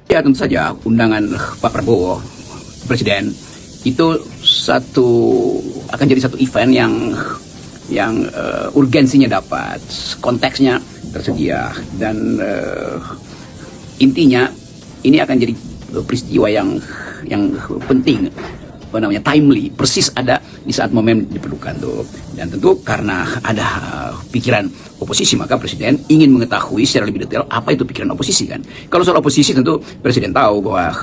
Ya tentu saja undangan Pak Prabowo Presiden itu akan jadi satu event yang urgensinya dapat, konteksnya tersedia, dan intinya ini akan jadi peristiwa yang penting, timely, persis ada di saat momen diperlukan tuh. Dan tentu karena ada pikiran oposisi, maka Presiden ingin mengetahui secara lebih detail apa itu pikiran oposisi kan. Kalau soal oposisi tentu Presiden tahu bahwa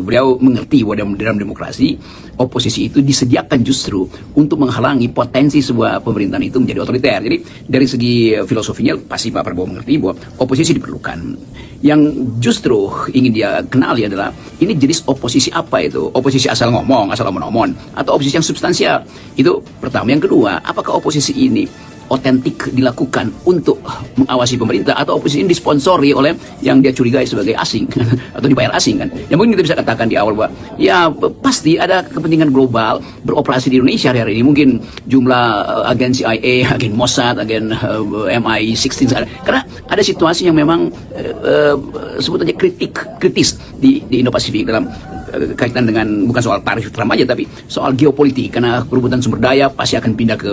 beliau mengerti bahwa dalam demokrasi oposisi itu disediakan justru untuk menghalangi potensi sebuah pemerintahan itu menjadi otoriter. Jadi dari segi filosofinya pasti Pak Prabowo mengerti bahwa oposisi diperlukan. Yang justru ingin dia kenali adalah ini jenis oposisi apa itu? Oposisi asal ngomong, asal omon-omon, atau oposisi yang substansial? Itu pertama. Yang kedua, apakah oposisi ini otentik dilakukan untuk mengawasi pemerintah, atau oposisi ini disponsori oleh yang dia curigai sebagai asing atau dibayar asing kan? Yang mungkin kita bisa katakan di awal bahwa ya pasti ada kepentingan global beroperasi di Indonesia hari ini. Mungkin jumlah agen CIA, agen Mossad, agen MI16, karena ada situasi yang memang sebetulnya kritis di Indo-Pasifik dalam kaitan dengan bukan soal tarif Trump aja, tapi soal geopolitik, karena perebutan sumber daya pasti akan pindah ke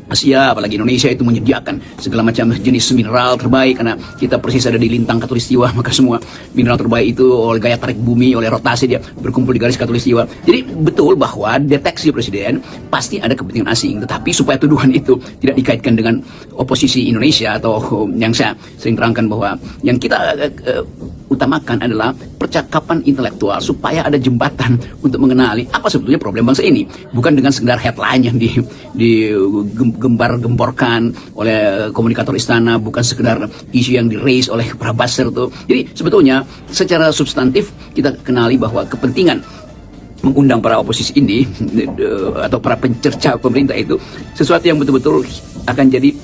Asia, apalagi Indonesia itu menyediakan segala macam jenis mineral terbaik karena kita persis ada di lintang Khatulistiwa, maka semua mineral terbaik itu oleh gaya tarik bumi, oleh rotasi dia berkumpul di garis Khatulistiwa. Jadi betul bahwa deteksi Presiden pasti ada kepentingan asing, tetapi supaya tuduhan itu tidak dikaitkan dengan oposisi Indonesia atau yang saya sering terangkan bahwa yang kita utamakan adalah percakapan intelektual supaya ada jembatan untuk mengenali apa sebetulnya problem bangsa ini, bukan dengan sekedar headline yang digembar-gemborkan oleh komunikator istana, bukan sekedar isu yang di-raise oleh para buzzer tuh. Jadi sebetulnya secara substantif kita kenali bahwa kepentingan mengundang para oposisi ini atau para pencerca pemerintah itu sesuatu yang betul-betul akan jadi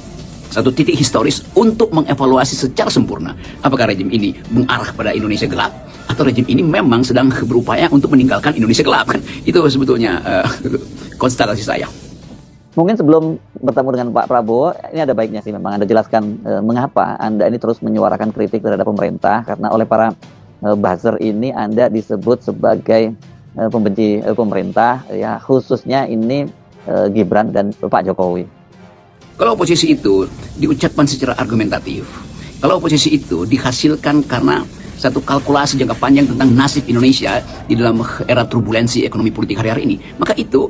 satu titik historis untuk mengevaluasi secara sempurna apakah rejim ini mengarah pada Indonesia gelap atau rejim ini memang sedang berupaya untuk meninggalkan Indonesia gelap kan. Itu sebetulnya konstelasi saya. Mungkin sebelum bertemu dengan Pak Prabowo, ini ada baiknya sih memang Anda jelaskan mengapa Anda ini terus menyuarakan kritik terhadap pemerintah, karena oleh para buzzer ini Anda disebut sebagai pembenci pemerintah, ya khususnya ini Gibran dan Pak Jokowi. Kalau oposisi itu diucapkan secara argumentatif, kalau oposisi itu dihasilkan karena satu kalkulasi jangka panjang tentang nasib Indonesia di dalam era turbulensi ekonomi politik hari-hari ini, maka itu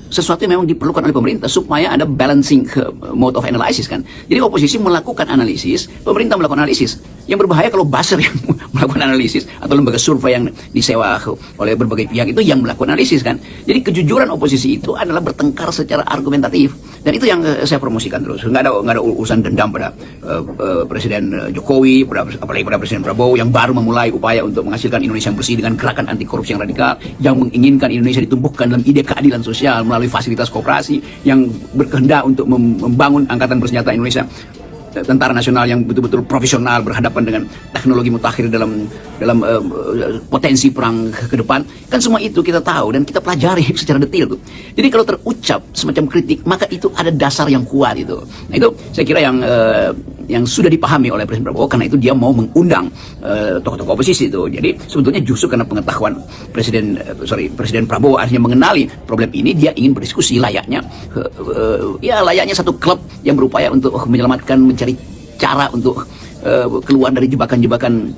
sesuatu yang memang diperlukan oleh pemerintah supaya ada balancing mode of analysis kan. Jadi oposisi melakukan analisis, pemerintah melakukan analisis. Yang berbahaya kalau buzzer yang melakukan analisis atau lembaga survei yang disewa oleh berbagai pihak itu yang melakukan analisis kan. Jadi kejujuran oposisi itu adalah bertengkar secara argumentatif, dan itu yang saya promosikan terus. Nggak ada urusan dendam pada Presiden Jokowi, apalagi pada Presiden Prabowo yang baru memulai upaya untuk menghasilkan Indonesia yang bersih dengan gerakan anti korupsi yang radikal, yang menginginkan Indonesia ditumbuhkan dalam ide keadilan sosial melalui fasilitas kooperasi, yang berkehendak untuk membangun angkatan bersenjata Indonesia, tentara nasional yang betul-betul profesional berhadapan dengan teknologi mutakhir dalam potensi perang ke depan. Kan semua itu kita tahu dan kita pelajari secara detail tuh. Jadi kalau terucap semacam kritik, maka itu ada dasar yang kuat itu. Nah itu saya kira yang sudah dipahami oleh Presiden Prabowo, karena itu dia mau mengundang tokoh-tokoh oposisi itu. Jadi sebetulnya justru karena pengetahuan Presiden Prabowo akhirnya mengenali problem ini, dia ingin berdiskusi layaknya layaknya satu klub yang berupaya untuk mencari cara untuk keluar dari jebakan-jebakan,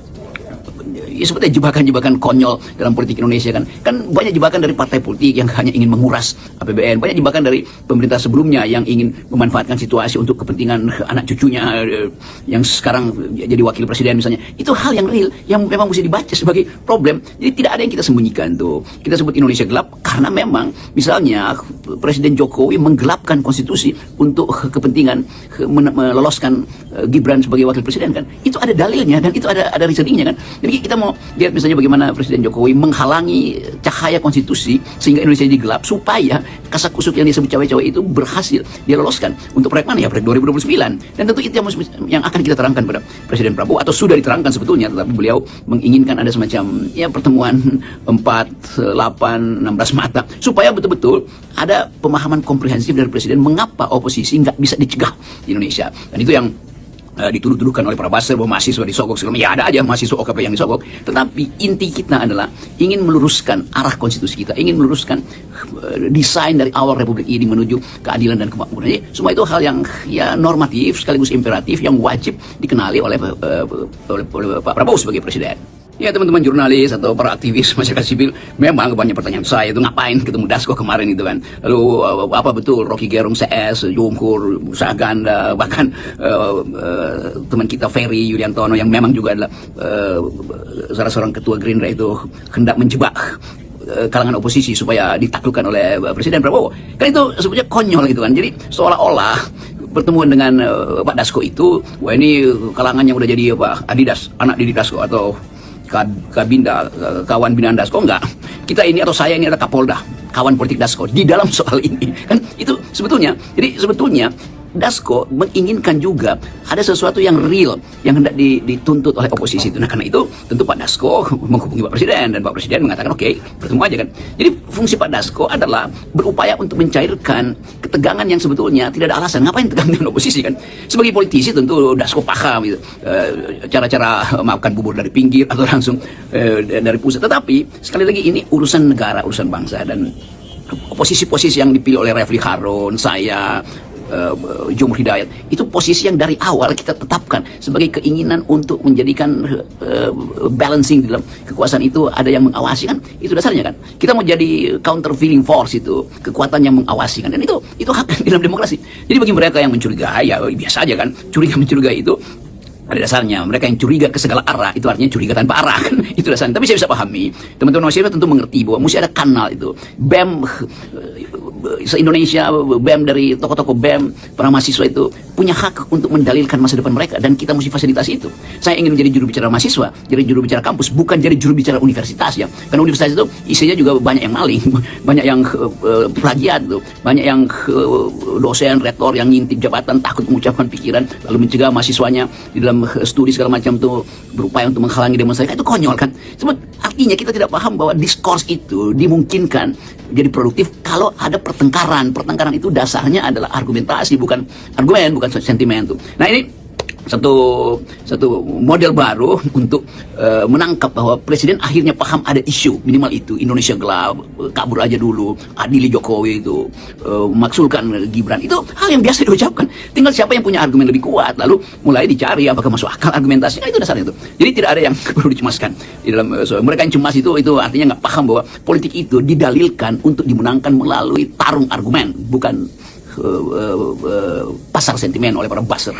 ya sebetulnya jebakan-jebakan konyol dalam politik Indonesia kan. Kan banyak jebakan dari partai politik yang hanya ingin menguras APBN, banyak jebakan dari pemerintah sebelumnya yang ingin memanfaatkan situasi untuk kepentingan anak cucunya yang sekarang jadi wakil presiden misalnya. Itu hal yang real yang memang mesti dibaca sebagai problem. Jadi tidak ada yang kita sembunyikan tuh. Kita sebut Indonesia gelap karena memang misalnya Presiden Jokowi menggelapkan konstitusi untuk kepentingan meloloskan Gibran sebagai wakil presiden kan. Itu ada dalilnya dan itu ada reasoningnya kan. Jadi kita mau lihat misalnya bagaimana Presiden Jokowi menghalangi cahaya konstitusi sehingga Indonesia jadi gelap, supaya kasak-kusuk yang disebut cawe-cawe itu berhasil dia loloskan untuk proyek mana ya, proyek 2029. Dan tentu itu yang akan kita terangkan pada Presiden Prabowo, atau sudah diterangkan sebetulnya, tetapi beliau menginginkan ada semacam pertemuan 4, 8, 16 mata supaya betul-betul ada pemahaman komprehensif dari Presiden mengapa oposisi nggak bisa dicegah di Indonesia. Dan itu yang dituduh-tuduhkan oleh para buzzer bahwa mahasiswa disogok segala macam. Ya ada aja mahasiswa OKP yang disogok, tetapi inti kita adalah ingin meluruskan arah konstitusi kita, ingin meluruskan desain dari awal Republik ini menuju keadilan dan kemakmuran. Jadi semua itu hal yang ya normatif sekaligus imperatif yang wajib dikenali oleh Pak Prabowo sebagai presiden. Ya teman-teman jurnalis atau para aktivis masyarakat sipil, memang banyak pertanyaan saya itu ngapain ketemu Dasko kemarin itu kan. Lalu apa betul Rocky Gerung CS, Jungkur, Saganda, bahkan teman kita Ferry Yuliantono yang memang juga adalah salah seorang ketua Gerindra itu hendak menjebak kalangan oposisi supaya ditaklukkan oleh Presiden Prabowo. Kan itu sebetulnya konyol gitu kan. Jadi seolah-olah pertemuan dengan Pak Dasko itu, wah ini kalangan yang udah jadi apa Adidas, anak didik Dasko atau Kabinda, kawan binaan Dasko. Enggak, kita ini atau saya ini adalah Kapolda, kawan politik Dasko di dalam soal ini kan. Itu sebetulnya, jadi sebetulnya Dasko menginginkan juga ada sesuatu yang real yang hendak dituntut oleh oposisi itu. Nah karena itu tentu Pak Dasko menghubungi Pak Presiden dan Pak Presiden mengatakan oke, bertemu aja kan. Jadi fungsi Pak Dasko adalah berupaya untuk mencairkan ketegangan yang sebetulnya tidak ada alasan ngapain tegang dengan oposisi kan. Sebagai politisi tentu Dasko paham gitu, cara-cara makan bubur dari pinggir atau langsung dari pusat. Tetapi sekali lagi ini urusan negara, urusan bangsa, dan posisi-posisi yang dipilih oleh Refli Harun, saya, Jumur Hidayat, itu posisi yang dari awal kita tetapkan sebagai keinginan untuk menjadikan balancing di dalam kekuasaan itu ada yang mengawasi kan. Itu dasarnya kan, kita mau jadi countervailing force, itu kekuatan yang mengawasi kan, dan itu hak di dalam demokrasi. Jadi bagi mereka yang mencurigai, ya biasa aja kan, curiga mencurigai itu pada dasarnya mereka yang curiga ke segala arah, itu artinya curiga tanpa arah kan. Itu dasarnya. Tapi saya bisa pahami, teman-teman mahasiswa tentu mengerti bahwa mesti ada kanal itu. BEM se-Indonesia, BEM dari tokoh-tokoh BEM, para mahasiswa itu punya hak untuk mendalilkan masa depan mereka, dan kita mesti fasilitasi itu. Saya ingin menjadi juru bicara mahasiswa, jadi juru bicara kampus, bukan jadi juru bicara universitas ya. Karena universitas itu isinya juga banyak yang maling, banyak yang plagiat tuh, banyak yang dosen, rektor yang ngintip jabatan, takut mengucapkan pikiran, lalu mencegah mahasiswanya di dalam studi segala macam tuh, berupaya untuk menghalangi demonstrasi. Itu konyol kan. Sebab artinya kita tidak paham bahwa diskurs itu dimungkinkan jadi produktif kalau ada pertengkaran. Pertengkaran itu dasarnya adalah argumentasi, bukan argumen, bukan sentimen tuh. Nah ini satu model baru untuk menangkap bahwa presiden akhirnya paham ada isu minimal itu, Indonesia gelap, kabur aja dulu, adili Jokowi itu, maksulkan Gibran, itu hal yang biasa diucapkan. Tinggal siapa yang punya argumen lebih kuat, lalu mulai dicari apakah masuk akal argumentasi. Nah, itu dasarnya itu. Jadi tidak ada yang perlu dicemaskan di dalam mereka yang cemas itu artinya nggak paham bahwa politik itu didalilkan untuk dimenangkan melalui tarung argumen, bukan pasar sentimen oleh para buzzer.